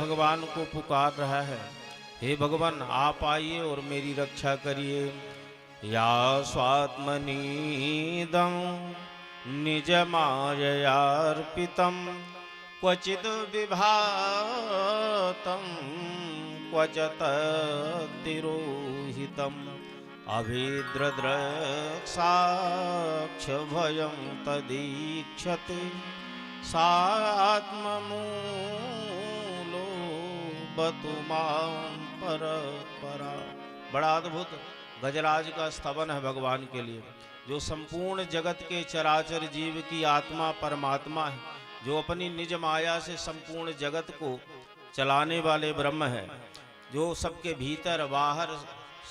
भगवान को पुकार रहा है, हे भगवान आप आइए और मेरी रक्षा करिए। या स्वात्मनीदं निजमाययार्पितं क्वचिद् विभातं क्वच तद्तिरोहितम् अभिद्रद्रक्षाक्षभयं तदीक्षते सात्ममूलो बतु मां परपरा। बड़ा अद्भुत गजराज का स्तवन है भगवान के लिए, जो संपूर्ण जगत के चराचर जीव की आत्मा परमात्मा है, जो अपनी निज माया से संपूर्ण जगत को चलाने वाले ब्रह्म है, जो सबके भीतर बाहर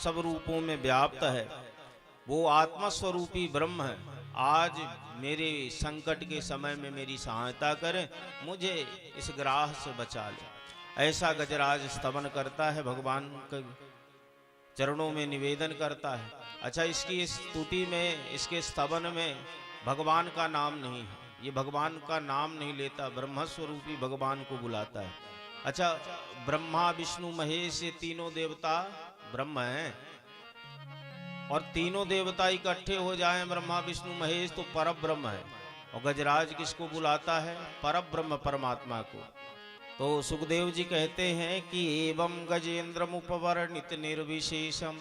सब रूपों में व्याप्त है, वो आत्मस्वरूपी ब्रह्म है। आज मेरे संकट के समय में मेरी सहायता करें, मुझे इस ग्राह से बचा ले। ऐसा गजराज स्तवन करता है, भगवान के चरणों में निवेदन करता है। अच्छा, इसकी स्तुति में, इसके स्तवन में भगवान का नाम नहीं है, ये भगवान का नाम नहीं लेता, ब्रह्मस्वरूपी भगवान को बुलाता है। अच्छा, ब्रह्मा विष्णु महेश ये तीनों देवता ब्रह्म हैं, और तीनों देवता इकट्ठे हो जाएं ब्रह्मा विष्णु महेश तो परब्रह्म है। और गजराज किसको बुलाता है? परब्रह्म परमात्मा को। तो सुखदेव जी कहते हैं कि एवं गजेन्द्रमुपवर्णित निर्विशेषम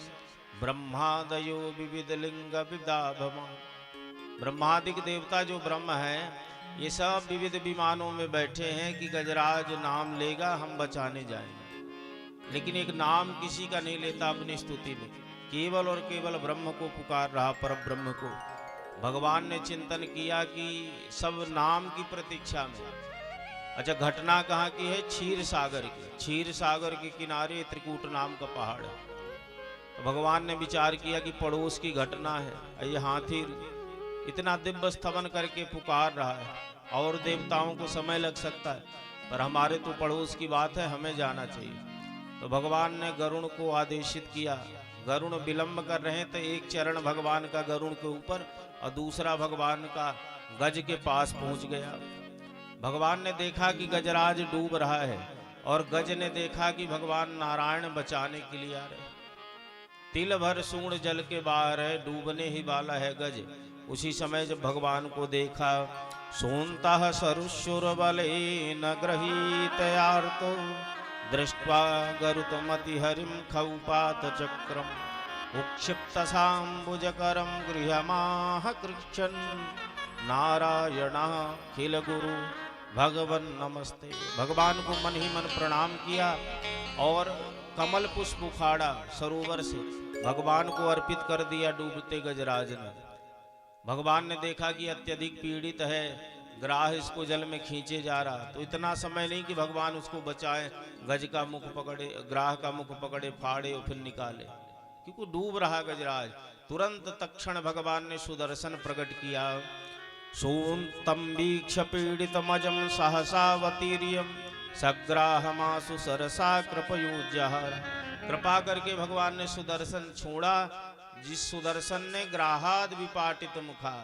ब्रह्मादयो विविध लिंग विदाभमा। ब्रह्मादिक देवता जो ब्रह्म है, ये सब विविध विमानों में बैठे हैं कि गजराज नाम लेगा हम बचाने जाएंगे, लेकिन एक नाम किसी का नहीं लेता अपनी स्तुति में, केवल और केवल ब्रह्म को पुकार रहा, पर ब्रह्म को। भगवान ने चिंतन किया कि सब नाम की प्रतीक्षा में। अच्छा, घटना कहाँ की है? क्षीर सागर की। क्षीर सागर के किनारे त्रिकूट नाम का पहाड़ है। तो भगवान ने विचार किया कि पड़ोस की घटना है, ये हाथी इतना दिव्य स्तवन करके पुकार रहा है, और देवताओं को समय लग सकता है, पर हमारे तो पड़ोस की बात है, हमें जाना चाहिए। तो भगवान ने गरुण को आदेशित किया। गरुण विलंब कर रहे हैं तो एक चरण भगवान का गरुण के ऊपर और दूसरा भगवान का गज के पास पहुंच गया। भगवान ने देखा कि गजराज डूब रहा है, और गज ने देखा कि भगवान नारायण बचाने के लिए आ रहे। तिल भर सूर्ण जल के बाहर है, डूबने ही वाला है गज। उसी समय जब भगवान को देखा, सोनता सरुशुर बलेन गृहीतयार्तो दृष्ट्वा गरुतमति हरिम खौपात चक्रम उक्षिप्तसाम्बुजकरं गृहमाह कृच्छन् नारायणाखिल गुरु भगवन नमस्ते। भगवान को मन ही मन प्रणाम किया और कमल पुष्प उखाड़ा सरोवर से भगवान को अर्पित कर दिया डूबते गजराज ने। भगवान ने देखा कि अत्यधिक पीड़ित है, ग्राह इसको जल में खींचे जा रहा, तो इतना समय नहीं कि भगवान उसको बचाए, गज का मुख पकड़े, ग्राह का मुख पकड़े, फाड़े और फिर निकाले, क्योंकि डूब रहा गजराज। तुरंत तक्षण भगवान ने सुदर्शन प्रकट किया। सोन्तं वीक्ष पीडितमजं सहसावतीर्यं सग्राहमासु सरसा कृपयोजहार। कृपा करके भगवान ने सुदर्शन छोड़ा, जिस सुदर्शन ने ग्राहाद विपाटित मुखा,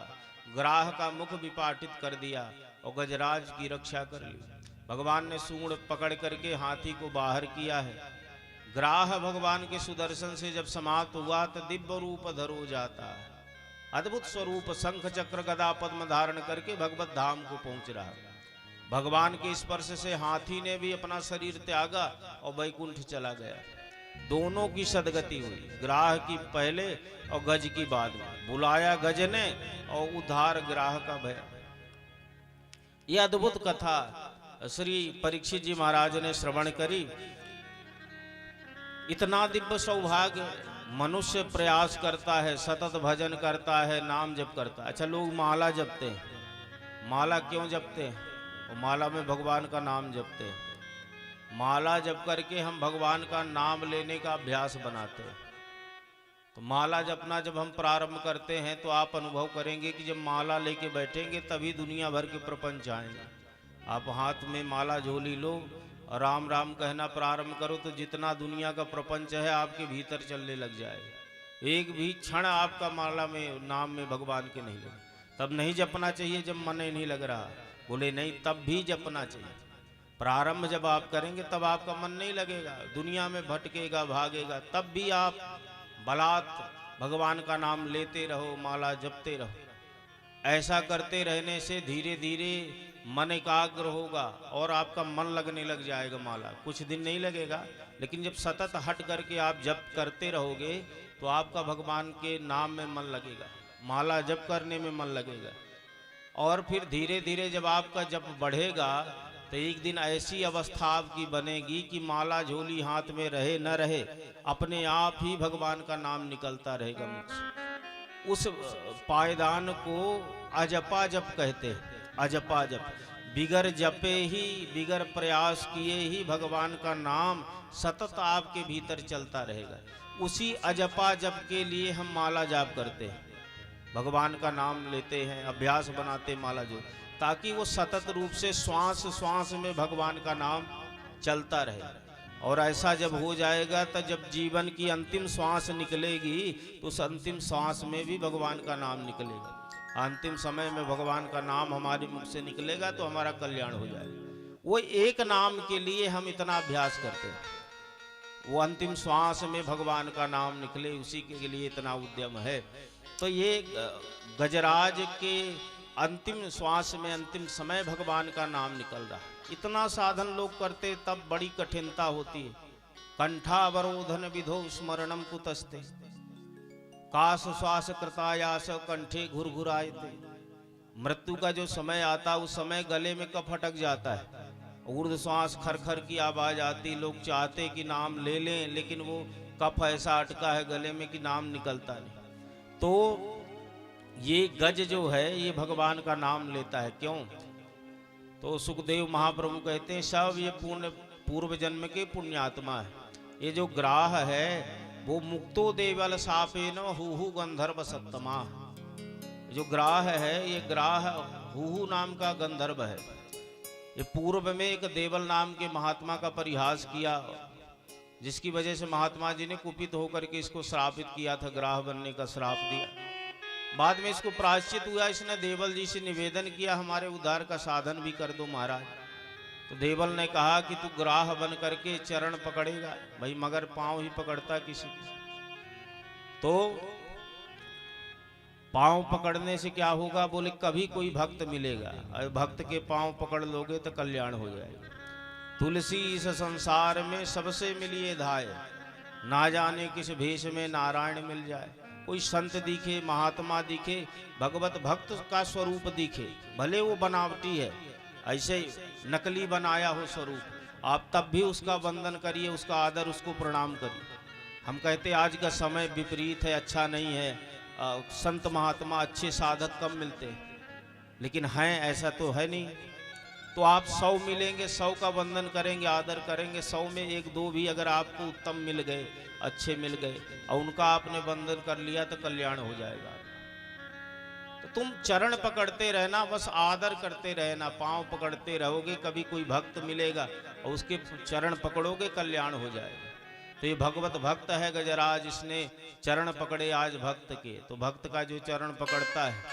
ग्राह का मुख विपाटित कर दिया और गजराज की रक्षा कर ली। भगवान ने सूंड पकड़ करके हाथी को बाहर किया है। ग्राह भगवान के सुदर्शन से जब समाप्त हुआ तो दिव्य रूप धरो जाता है। अद्भुत स्वरूप शंख चक्र गदा पद्म धारण करके भगवत धाम को पहुंच रहा। भगवान के स्पर्श से हाथी ने भी अपना शरीर त्यागा और वैकुंठ चला गया। दोनों की सदगति हुई, ग्राह की पहले और गज की बाद में। बुलाया गज ने और उद्धार ग्राह का भया। यह अद्भुत कथा श्री परीक्षित जी महाराज ने श्रवण करी। इतना दिव्य सौभाग्य, मनुष्य प्रयास करता है, सतत भजन करता है, नाम जप करता है। अच्छा, लोग माला जपते हैं, माला क्यों जपते हैं? वो माला में भगवान का नाम जपते हैं। माला जप करके हम भगवान का नाम लेने का अभ्यास बनाते हैं। तो माला जपना जब हम प्रारंभ करते हैं तो आप अनुभव करेंगे कि जब माला लेके बैठेंगे तभी दुनिया भर के प्रपंच आएंगे। आप हाथ में माला झोली लो और राम राम कहना प्रारंभ करो तो जितना दुनिया का प्रपंच है आपके भीतर चलने लग जाएगा। एक भी क्षण आपका माला में नाम में भगवान के नहीं लगे। तब नहीं जपना चाहिए जब मन ही नहीं लग रहा। बोले नहीं, तब भी जपना चाहिए। प्रारंभ जब आप करेंगे तब आपका मन नहीं लगेगा, दुनिया में भटकेगा, भागेगा। तब भी आप बलात् भगवान का नाम लेते रहो, माला जपते रहो। ऐसा करते रहने से धीरे धीरे मन एकाग्र होगा और आपका मन लगने लग जाएगा। माला कुछ दिन नहीं लगेगा, लेकिन जब सतत हट करके आप जप करते रहोगे तो आपका भगवान के नाम में मन लगेगा, माला जप करने में मन लगेगा। और फिर धीरे धीरे जब आपका जप बढ़ेगा तो एक दिन ऐसी अवस्था आपकी बनेगी कि माला झोली हाथ में रहे न रहे, अपने आप ही भगवान का नाम निकलता रहेगा मुख से। उस पायदान को अजपा जप कहते हैं। अजपा जप, बिगर जपे ही, बिगर प्रयास किए ही भगवान का नाम सतत आपके भीतर चलता रहेगा। उसी अजपा जप के लिए हम माला जाप करते हैं, भगवान का नाम लेते हैं, अभ्यास बनाते माला जो, ताकि वो सतत रूप से श्वास श्वास में भगवान का नाम चलता रहे। और ऐसा जब हो जाएगा तो जब जीवन की अंतिम श्वास निकलेगी तो उस अंतिम श्वास में भी भगवान का नाम निकलेगा। अंतिम समय में भगवान का नाम हमारे मुख से निकलेगा तो हमारा कल्याण हो जाएगा। वो एक नाम के लिए हम इतना अभ्यास करते हैं, वो अंतिम श्वास में भगवान का नाम निकले, उसी के लिए इतना उद्यम है। तो ये गजराज के अंतिम श्वास में, अंतिम समय भगवान का नाम निकल रहा है। इतना साधन लोग करते तब बड़ी कठिनता होती है। कंठावरोधन विधो स्मरणम कुतस्ते, काश श्वास कृतायास कंठे घुरघुरायते। मृत्यु का जो समय आता उस समय गले में कफ अटक जाता है, ऊर्ध्व श्वास खरखर की आवाज आती, लोग चाहते कि नाम ले लें लेकिन वो कफ ऐसा अटका है गले में कि नाम निकलता नहीं। तो ये गज जो है ये भगवान का नाम लेता है। क्यों? तो सुखदेव महाप्रभु कहते हैं सब ये पूर्व जन्म के पुण्यात्मा है। ये जो ग्राह है वो मुक्तो देवल सापेन हुहु गंधर्व सप्तमा। जो ग्राह है ये ग्राह हुहु नाम का गंधर्व है। ये पूर्व में एक देवल नाम के महात्मा का परिहास किया, जिसकी वजह से महात्मा जी ने कुपित होकर के इसको श्रापित किया था, ग्राह बनने का श्राप दिया। बाद में इसको प्रायश्चित हुआ, इसने देवल जी से निवेदन किया हमारे उद्धार का साधन भी कर दो महाराज। तो देवल ने कहा कि तू ग्राह बन करके चरण पकड़ेगा, भाई मगर पांव ही पकड़ता किसी की। तो पांव पकड़ने से क्या होगा? बोले कभी कोई भक्त मिलेगा, और भक्त के पांव पकड़ लोगे तो कल्याण हो जाएगा। तुलसी इस संसार में सबसे मिलिए धाय, ना जाने किस भेष में नारायण मिल जाए। कोई संत दिखे, महात्मा दिखे, भगवत भक्त का स्वरूप दिखे, भले वो बनावटी है, ऐसे नकली बनाया हो स्वरूप, आप तब भी उसका वंदन करिए, उसका आदर, उसको प्रणाम करिए। हम कहते आज का समय विपरीत है, अच्छा नहीं है, संत महात्मा अच्छे साधक कम मिलते हैं, लेकिन हैं ऐसा तो है नहीं। तो आप 100 मिलेंगे, 100 का वंदन करेंगे, आदर करेंगे, 100 में 1-2 भी अगर आपको उत्तम मिल गए, अच्छे मिल गए और उनका आपने वंदन कर लिया तो कल्याण हो जाएगा। तो तुम चरण पकड़ते रहना, बस आदर करते रहना, पांव पकड़ते रहोगे, कभी कोई भक्त मिलेगा और उसके चरण पकड़ोगे, कल्याण हो जाएगा। तो ये भगवत भक्त है गजराज, इसने चरण पकड़े आज भक्त के। तो भक्त का जो चरण पकड़ता है,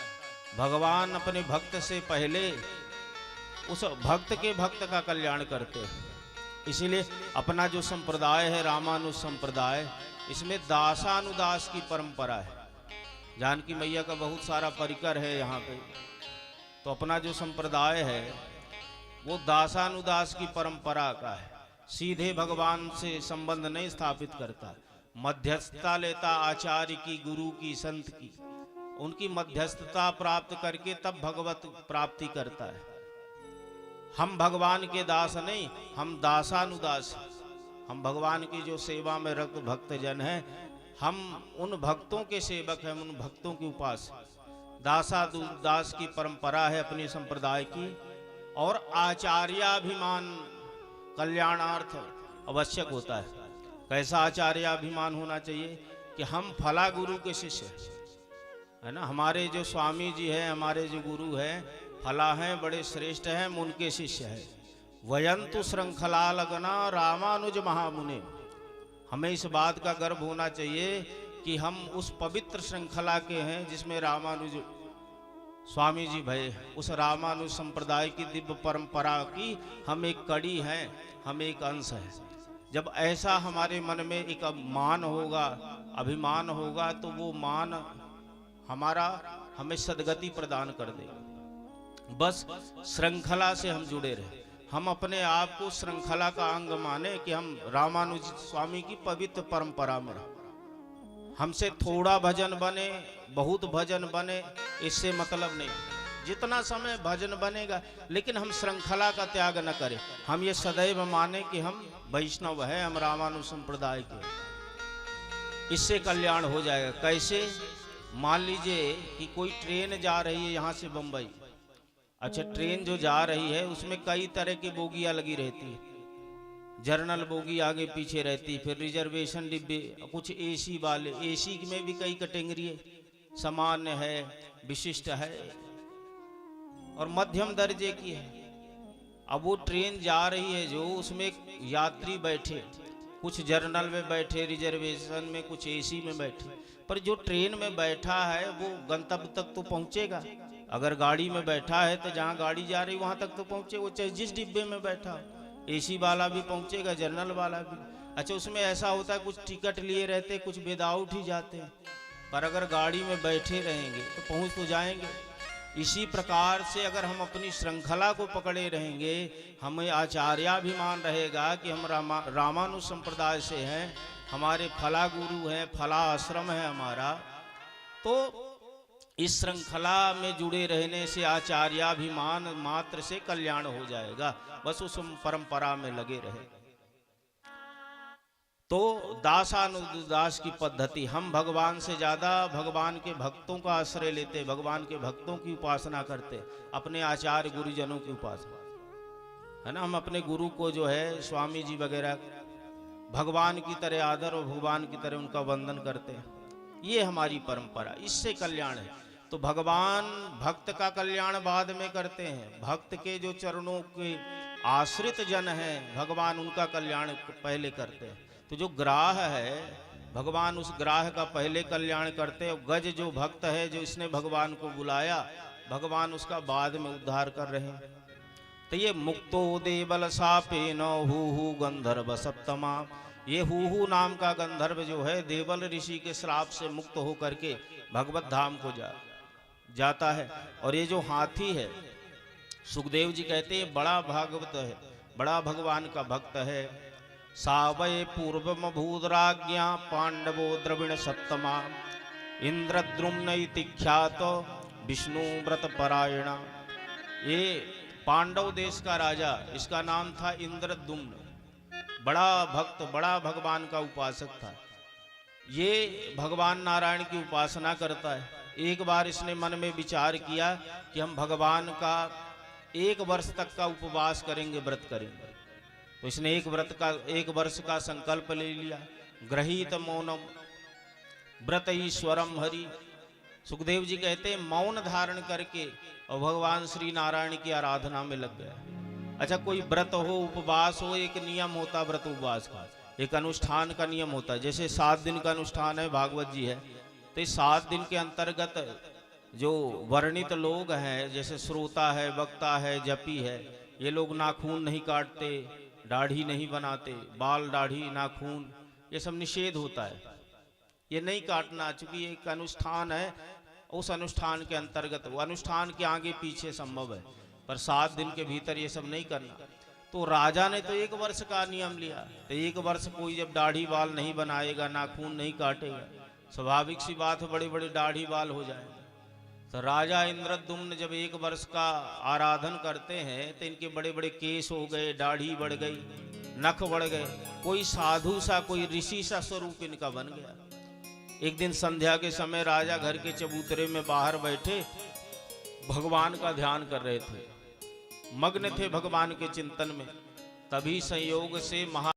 भगवान अपने भक्त से पहले उस भक्त के भक्त का कल्याण करते हैं। इसीलिए अपना जो संप्रदाय है रामानुज संप्रदाय, इसमें दासानुदास की परंपरा है। जानकी मैया का बहुत सारा परिकर है यहाँ पे। तो अपना जो संप्रदाय है वो दासानुदास की परंपरा का है, सीधे भगवान से संबंध नहीं स्थापित करता, मध्यस्थता लेता आचार्य की, गुरु की, संत की, उनकी मध्यस्थता प्राप्त करके तब भगवत प्राप्ति करता है। हम भगवान के दास नहीं, हम दासानुदास। हम भगवान की जो सेवा में रक्त भक्तजन हैं, हम उन भक्तों के सेवक हैं, उन भक्तों के उपास। दासानुदास की परंपरा है अपने संप्रदाय की। और आचार्याभिमान कल्याणार्थ आवश्यक होता है। कैसा आचार्याभिमान होना चाहिए कि हम फला गुरु के शिष्य है ना, हमारे जो स्वामी जी हैं, हमारे जो गुरु हैं फला हैं, बड़े श्रेष्ठ हैं, हम उनके शिष्य हैं। वयंतु श्रृंखला लगना रामानुज महामुने। हमें इस बात का गर्व होना चाहिए कि हम उस पवित्र श्रृंखला के हैं जिसमें रामानुज स्वामी जी भय उस रामानुज संप्रदाय की दिव्य परंपरा की हम एक कड़ी हैं, हम एक अंश हैं। जब ऐसा हमारे मन में एक मान होगा, अभिमान होगा, तो वो मान हमारा हमें सद्गति प्रदान कर देगा। बस श्रृंखला से हम जुड़े रहे, हम अपने आप को श्रृंखला का अंग माने कि हम रामानुज स्वामी की पवित्र परंपरा में रहे। हमसे थोड़ा भजन बने, बहुत भजन बने, इससे मतलब नहीं। जितना समय भजन बनेगा, लेकिन हम श्रृंखला का त्याग न करें। हम ये सदैव माने कि हम वैष्णव है, हम रामानुज संप्रदाय के। इससे कल्याण हो जाएगा। कैसे? मान लीजिए कि कोई ट्रेन जा रही है यहाँ से बंबई। अच्छा, ट्रेन जो जा रही है उसमें कई तरह की बोगियां लगी रहती है। जर्नल बोगी आगे पीछे रहती, फिर रिजर्वेशन डिब्बे, कुछ एसी वाले, एसी में भी कई कैटेगरी है, सामान्य है, विशिष्ट है और मध्यम दर्जे की है। अब वो ट्रेन जा रही है जो, उसमें यात्री बैठे, कुछ जर्नल में बैठे, रिजर्वेशन में, कुछ एसी में बैठे, पर जो ट्रेन में बैठा है वो गंतव्य तक तो पहुंचेगा। अगर गाड़ी में बैठा है तो जहाँ गाड़ी जा रही वहां तक तो पहुंचे, वो चाहे जिस डिब्बे में बैठा, एसी वाला भी पहुंचेगा, जनरल वाला भी। अच्छा, उसमें ऐसा होता है कुछ टिकट लिए रहते, कुछ विदाउट ही जाते हैं, पर अगर गाड़ी में बैठे रहेंगे तो पहुंच तो जाएंगे। इसी प्रकार से अगर हम अपनी श्रृंखला को पकड़े रहेंगे, हमें आचार्याभिमान रहेगा कि हम रामानुज संप्रदाय से हैं, हमारे फला गुरु हैं, फला आश्रम है हमारा, तो इस श्रृंखला में जुड़े रहने से आचार्याभिमान मात्र से कल्याण हो जाएगा। बस उस परंपरा में लगे रहे। तो दासानुदास की पद्धति, हम भगवान से ज्यादा भगवान के भक्तों का आश्रय लेते, भगवान के भक्तों की उपासना करते, अपने आचार्य गुरुजनों की उपासना, है ना। हम अपने गुरु को जो है स्वामी जी वगैरह भगवान की तरह आदर और भगवान की तरह उनका वंदन करते हैं। ये हमारी परंपरा, इससे कल्याण है। तो भगवान भक्त का कल्याण बाद में करते हैं, भक्त के जो चरणों के आश्रित जन हैं भगवान उनका कल्याण पहले करते हैं। तो जो ग्राह है भगवान उस ग्राह का पहले कल्याण करते हैं। गज जो भक्त है, जो इसने भगवान को बुलाया, भगवान उसका बाद में उद्धार कर रहे हैं। तो ये मुक्तो देवल सापे न हु गंधर्व सप्तमा, ये हु नाम का गंधर्व जो है देवल ऋषि के श्राप से मुक्त होकर के भगवत धाम को जाता है। और ये जो हाथी है, सुखदेव जी कहते हैं बड़ा भागवत है, बड़ा भगवान का भक्त है। सावय पूर्वम भूदराज्ञा पांडवो द्रविण सप्तमा, इंद्रद्रुम्न इति ख्यात विष्णु व्रत परायणा। ये पांडव देश का राजा, इसका नाम था इंद्रद्रुम्न, बड़ा भक्त, बड़ा भगवान का उपासक था। ये भगवान नारायण की उपासना करता है। एक बार इसने मन में विचार किया कि हम भगवान का 1 वर्ष तक का उपवास करेंगे, व्रत करेंगे। तो इसने 1 वर्ष का संकल्प ले लिया। गृहीत मौनम व्रत ईश्वरम हरि। सुखदेव जी कहते हैं मौन धारण करके और भगवान श्री नारायण की आराधना में लग गया। अच्छा, कोई व्रत हो, उपवास हो, एक नियम होता व्रत उपवास का, एक अनुष्ठान का नियम होता है। जैसे 7 दिन का अनुष्ठान है, भागवत जी है, तो इस 7 दिन के अंतर्गत जो वर्णित लोग हैं, जैसे श्रोता है, वक्ता है, जपी है, ये लोग नाखून नहीं काटते, दाढ़ी नहीं बनाते, बाल दाढ़ी नाखून ये सब निषेध होता है, ये नहीं काटना, चूंकि एक अनुष्ठान है। उस अनुष्ठान के अंतर्गत, वो अनुष्ठान के आगे पीछे संभव है, पर 7 दिन के भीतर ये सब नहीं करना। तो राजा ने तो 1 वर्ष का नियम लिया, तो 1 वर्ष कोई जब दाढ़ी बाल नहीं बनाएगा, नाखून नहीं काटेगा, स्वाभाविक सी बात है बड़े बड़े दाढ़ी बाल हो जाएंगे। तो राजा इंद्रद्युम्न जब 1 वर्ष का आराधन करते हैं तो इनके बड़े बड़े केस हो गए, दाढ़ी बढ़ गई, नख बढ़ गए, कोई साधु सा, कोई ऋषि सा स्वरूप इनका बन गया। एक दिन संध्या के समय राजा घर के चबूतरे में बाहर बैठे भगवान का ध्यान कर रहे थे, मग्न थे भगवान के चिंतन में। तभी संयोग से महा